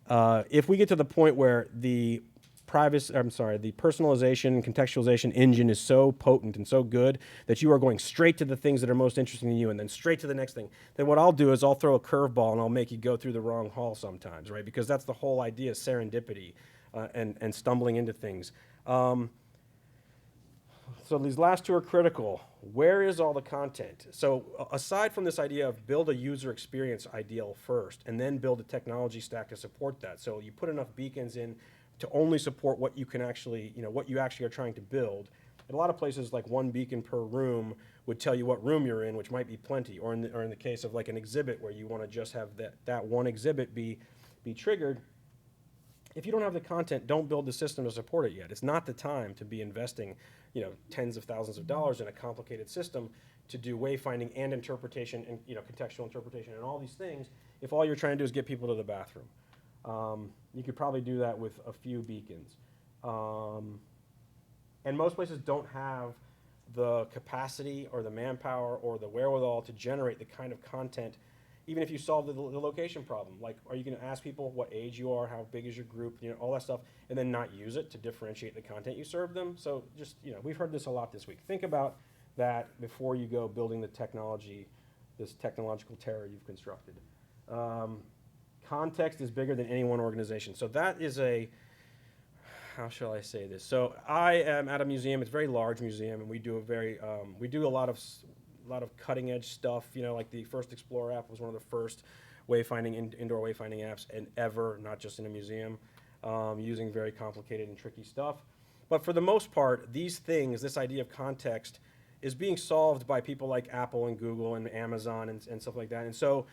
if we get to the point where the personalization, contextualization engine is so potent and so good that you are going straight to the things that are most interesting to you and then straight to the next thing, then what I'll do is I'll throw a curveball and I'll make you go through the wrong hall sometimes, right? Because that's the whole idea, serendipity and stumbling into things. So these last two are critical. Where is all the content? So aside from this idea of build a user experience ideal first and then build a technology stack to support that. So you put enough beacons in to only support what you can actually, what you actually are trying to build. In a lot of places, like one beacon per room would tell you what room you're in, which might be plenty. Or in the case of like an exhibit where you want to just have that one exhibit be triggered. If you don't have the content, don't build the system to support it yet. It's not the time to be investing, tens of thousands of dollars in a complicated system to do wayfinding and interpretation and contextual interpretation and all these things. If all you're trying to do is get people to the bathroom, you could probably do that with a few beacons. And most places don't have the capacity or the manpower or the wherewithal to generate the kind of content. Even if you solve the location problem, like, are you going to ask people what age you are, how big is your group, all that stuff, and then not use it to differentiate the content you serve them? So just, we've heard this a lot this week. Think about that before you go building the technology, this technological terror you've constructed. Context is bigger than any one organization. So that is how shall I say this? So I am at a museum. It's a very large museum, and we do a lot of cutting edge stuff. You know, like the first Explorer app was one of the first indoor wayfinding apps and ever, not just in a museum, using very complicated and tricky stuff. But for the most part, this idea of context, is being solved by people like Apple and Google and Amazon and stuff like that. And so,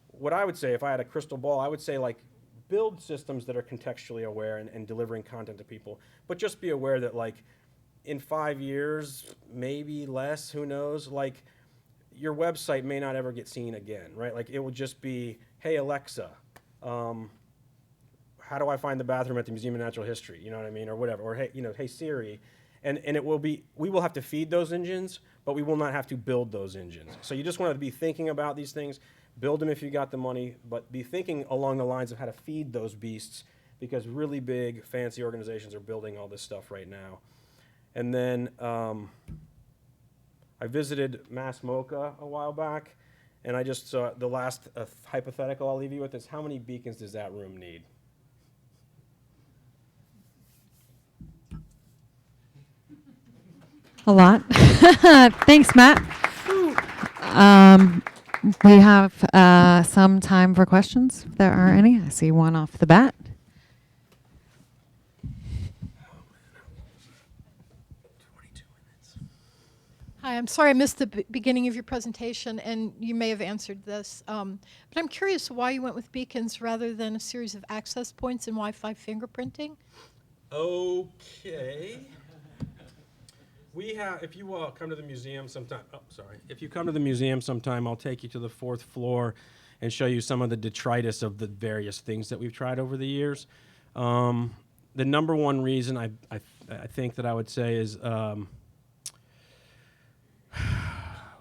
what I would say, if I had a crystal ball, I would say like, build systems that are contextually aware and delivering content to people, but just be aware that like in 5 years, maybe less, who knows, like your website may not ever get seen again, right? Like it will just be, hey Alexa, how do I find the bathroom at the Museum of Natural History? You know what I mean? Or whatever, or hey Siri. And it will be, we will have to feed those engines, but we will not have to build those engines. So you just want to be thinking about these things. Build them if you got the money, but be thinking along the lines of how to feed those beasts, because really big, fancy organizations are building all this stuff right now. And then I visited Mass MoCA a while back, and I just saw the last hypothetical I'll leave you with is, how many beacons does that room need? A lot. Thanks, Matt. We have some time for questions, if there are any. I see one off the bat. Hi, I'm sorry I missed the beginning of your presentation, and you may have answered this. But I'm curious why you went with beacons rather than a series of access points and Wi-Fi fingerprinting. Okay. We have, if you come to the museum sometime, if you come to the museum sometime, I'll take you to the 4th floor and show you some of the detritus of the various things that we've tried over the years. The number one reason I think that I would say is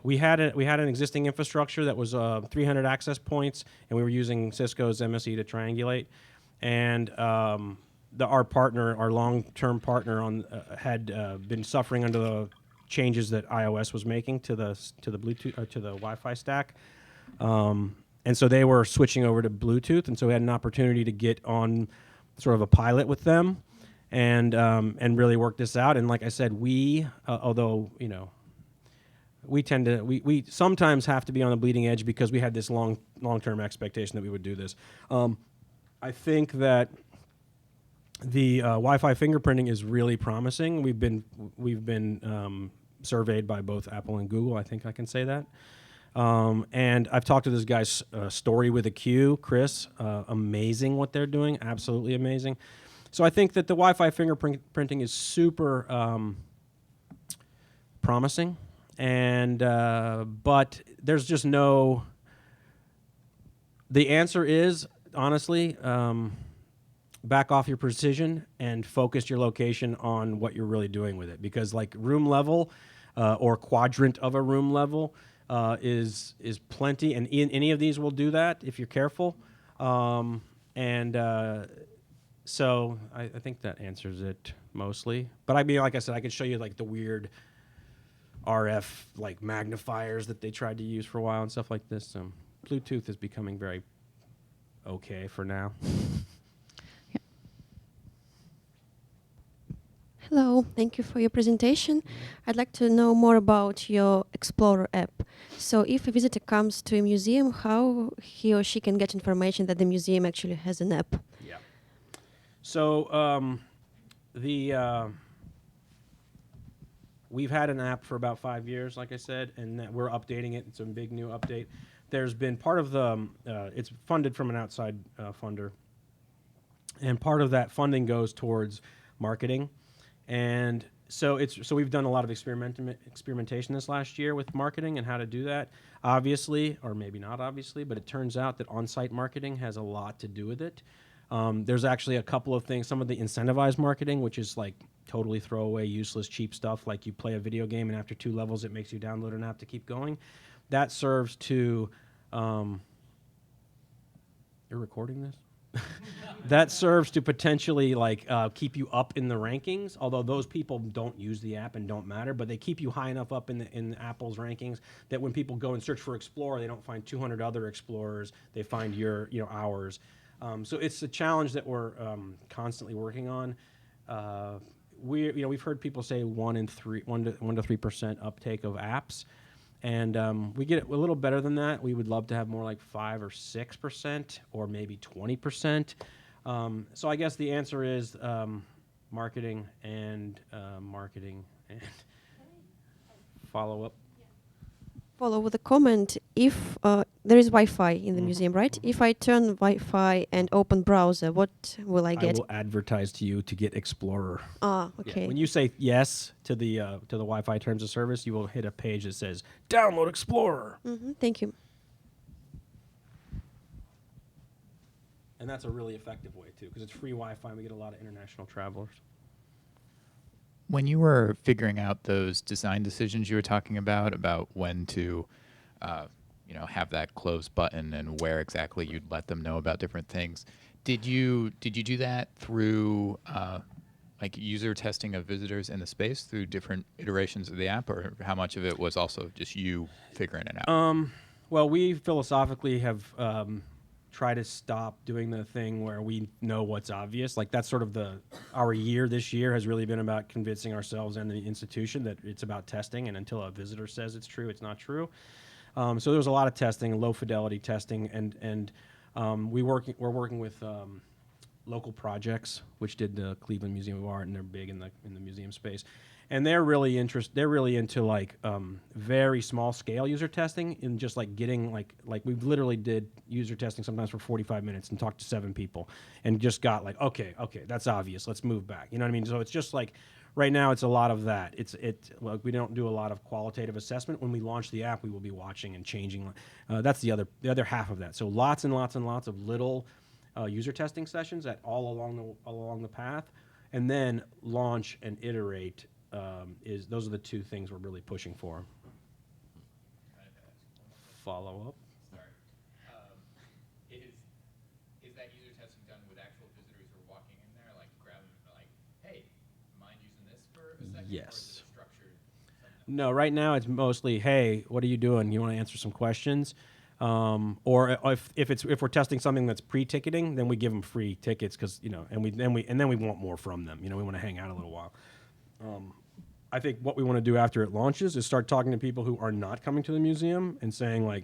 we had an existing infrastructure that was 300 access points, and we were using Cisco's MSE to triangulate. And our partner, our long-term partner, had been suffering under the changes that iOS was making to the Bluetooth or to the Wi-Fi stack, and so they were switching over to Bluetooth, and so we had an opportunity to get on sort of a pilot with them, and really work this out. And like I said, although we sometimes have to be on the bleeding edge because we had this long-term expectation that we would do this. I think that the Wi-Fi fingerprinting is really promising. We've been surveyed by both Apple and Google. I think I can say that. And I've talked to this guy's Story with a Q, Chris. Amazing what they're doing. Absolutely amazing. So I think that the Wi-Fi fingerprinting is super promising. And but there's just no. The answer is honestly. Back off your precision and focus your location on what you're really doing with it, because like room level or quadrant of a room level is plenty, and any of these will do that if you're careful. So I think that answers it mostly. But I mean, like I said, I could show you like the weird RF like magnifiers that they tried to use for a while and stuff like this. Bluetooth is becoming very okay for now. Hello, thank you for your presentation. I'd like to know more about your Explorer app. So if a visitor comes to a museum, how he or she can get information that the museum actually has an app? Yeah. So we've had an app for about 5 years, like I said, and we're updating it. It's a big new update. There's been part of the, it's funded from an outside funder, and part of that funding goes towards marketing. And so we've done a lot of experimentation this last year with marketing and how to do that. Obviously, or maybe not obviously, but it turns out that on-site marketing has a lot to do with it. There's actually a couple of things. Some of the incentivized marketing, which is like totally throwaway, useless, cheap stuff, like you play a video game and after 2 levels it makes you download an app to keep going. That serves to... you're recording this? That serves to potentially like keep you up in the rankings, although those people don't use the app and don't matter, but they keep you high enough up in Apple's rankings that when people go and search for Explorer, they don't find 200 other Explorers, they find ours. So it's a challenge that we're constantly working on. we've heard people say 1 to 3% uptake of apps, and we get a little better than that. We would love to have more like 5 or 6%, or maybe 20%. So I guess the answer is marketing and follow up. Follow with a comment. If there is Wi-Fi in the museum, right? If I turn Wi-Fi and open browser, what will I get? I will advertise to you to get Explorer. Ah, Yeah. okay. When you say yes to the Wi-Fi terms of service, you will hit a page that says download Explorer. Thank you. And that's a really effective way too, because it's free Wi-Fi and we get a lot of international travelers. When you were figuring out those design decisions you were talking about when to, have that close button and where exactly you'd let them know about different things, did you do that through like user testing of visitors in the space through different iterations of the app, or how much of it was also just you figuring it out? Well, we philosophically have try to stop doing the thing where we know what's obvious. Like that's sort of our year this year has really been about convincing ourselves and the institution that it's about testing, and until a visitor says it's true, it's not true. So there's a lot of testing, low fidelity testing, and we're working with local projects, which did the Cleveland Museum of Art, and they're big in the museum space. And they're really into like very small scale user testing, and just like getting like we literally did user testing sometimes for 45 minutes and talked to 7 people and just got like, okay, that's obvious, let's move back. You know what I mean? So it's just like right now it's a lot of that. Like we don't do a lot of qualitative assessment. When we launch the app, we will be watching and changing. That's the other half of that. So lots and lots and lots of little user testing sessions all along the path, and then launch and iterate. Those are the 2 things we're really pushing for. Follow up. Sorry. Is that user testing done with actual visitors who are walking in there, like grabbing, like, hey, mind using this for a second? Yes. Or is it structured? No, right now it's mostly, hey, what are you doing? You want to answer some questions? Or if we're testing something that's pre-ticketing, then we give them free tickets because and then we want more from them. We want to hang out a little while. I think what we want to do after it launches is start talking to people who are not coming to the museum and saying like,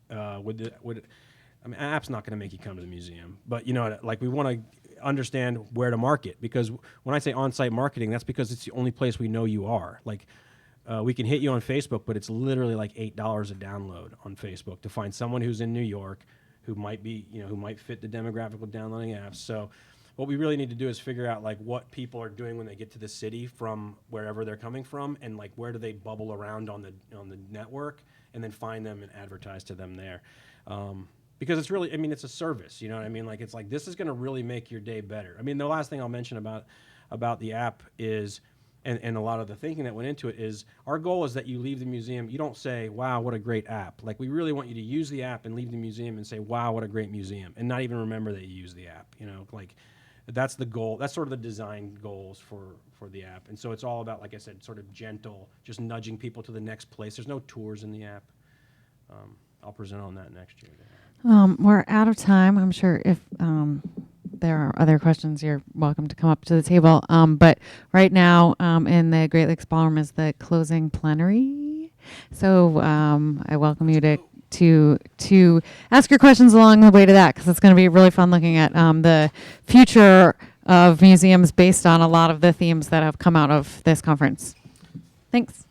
an app's not going to make you come to the museum, but like we want to understand where to market, because when I say on-site marketing, that's because it's the only place we know you are. Like we can hit you on Facebook, but it's literally like $8 a download on Facebook to find someone who's in New York who might be, who might fit the demographic of downloading apps. So what we really need to do is figure out like what people are doing when they get to the city from wherever they're coming from, and like where do they bubble around on the network, and then find them and advertise to them there. Because it's really, it's a service, you know what I mean? Like it's like, this is going to really make your day better. The last thing I'll mention about the app is, and a lot of the thinking that went into it is, our goal is that you leave the museum, you don't say, wow, what a great app. Like we really want you to use the app and leave the museum and say, wow, what a great museum, and not even remember that you use the app. Like that's the goal. That's sort of the design goals for the app. And so it's all about, like I said, sort of gentle, just nudging people to the next place. There's no tours in the app. I'll present on that next year. We're out of time. I'm sure if there are other questions, you're welcome to come up to the table. But right now in the Great Lakes Ballroom is the closing plenary. So I welcome you to ask your questions along the way to that, because it's going to be really fun looking at the future of museums based on a lot of the themes that have come out of this conference. Thanks.